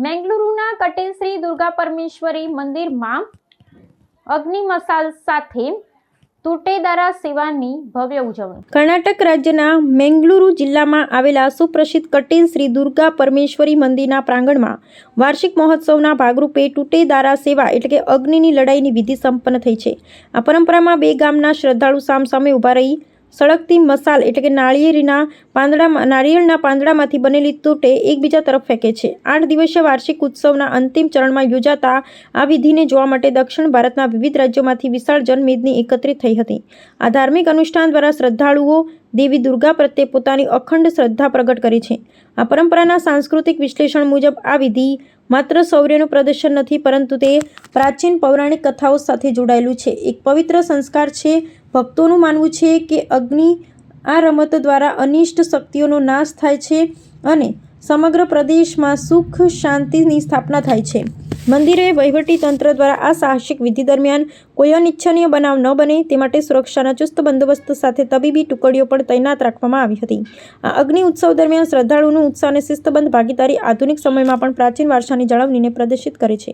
મેંગલુરુના કટેલ શ્રી દુર્ગા પરમેશ્વરી મંદિરમાં અગ્નિ મસાલ સાથે તુટેદારા સેવાની ભવ્ય ઉજવણી. કર્ણાટક રાજ્યના મેંગલુરુ જિલ્લામાં આવેલા સુપ્રસિદ્ધ કટેલ શ્રી દુર્ગા પરમેશ્વરી મંદિરના પ્રાંગણમાં વાર્ષિક મહોત્સવના ભાગરૂપે તુટેદારા સેવા એટલે કે અગ્નિની લડાઈની વિધિ સંપન્ન થઈ છે. આ પરંપરામાં બે ગામના શ્રદ્ધાળુ સામસામે ઊભા રહી સળગતી મસાલ એટલે કે નાળિયેરના પાંદડામાંથી બનેલી તૂટે એકબીજા તરફ ફેંકે છે. 8 દિવસીય વાર્ષિક ઉત્સવના અંતિમ ચરણમાં યોજાતા આ વિધિને જોવા માટે દક્ષિણ ભારતના વિવિધ રાજ્યોમાંથી વિશાળ જનમેદની એકત્રિત થઈ હતી. આ ધાર્મિક અનુષ્ઠાન દ્વારા શ્રદ્ધાળુઓ દેવી દુર્ગા પ્રત્યે પોતાની અખંડ શ્રદ્ધા પ્રગટ કરે છે. આ પરંપરાના સાંસ્કૃતિક વિશ્લેષણ મુજબ આ વિધિ માત્ર શૌર્યનું પ્રદર્શન નથી, પરંતુ તે પ્રાચીન પૌરાણિક કથાઓ સાથે જોડાયેલું છે. એક પવિત્ર સંસ્કાર છે. ભક્તોનું માનવું છે કે અગ્નિ આ રમતો દ્વારા અનિષ્ટ શક્તિઓનો નાશ થાય છે અને સમગ્ર પ્રદેશમાં સુખ શાંતિની સ્થાપના થાય છે. મંદિરે વહીવટી તંત્ર દ્વારા આ સાહસિક વિધિ દરમિયાન કોઈ અનિચ્છનીય બનાવ ન બને તે માટે સુરક્ષાના ચુસ્ત બંદોબસ્ત સાથે તબીબી ટુકડીઓ પણ તૈનાત રાખવામાં આવી હતી. આ અગ્નિ ઉત્સવ દરમિયાન શ્રદ્ધાળુઓનું ઉત્સાહ અને શિસ્તબદ્ધ ભાગીદારી આધુનિક સમયમાં પણ પ્રાચીન વારસાની જાળવણીને પ્રદર્શિત કરે છે.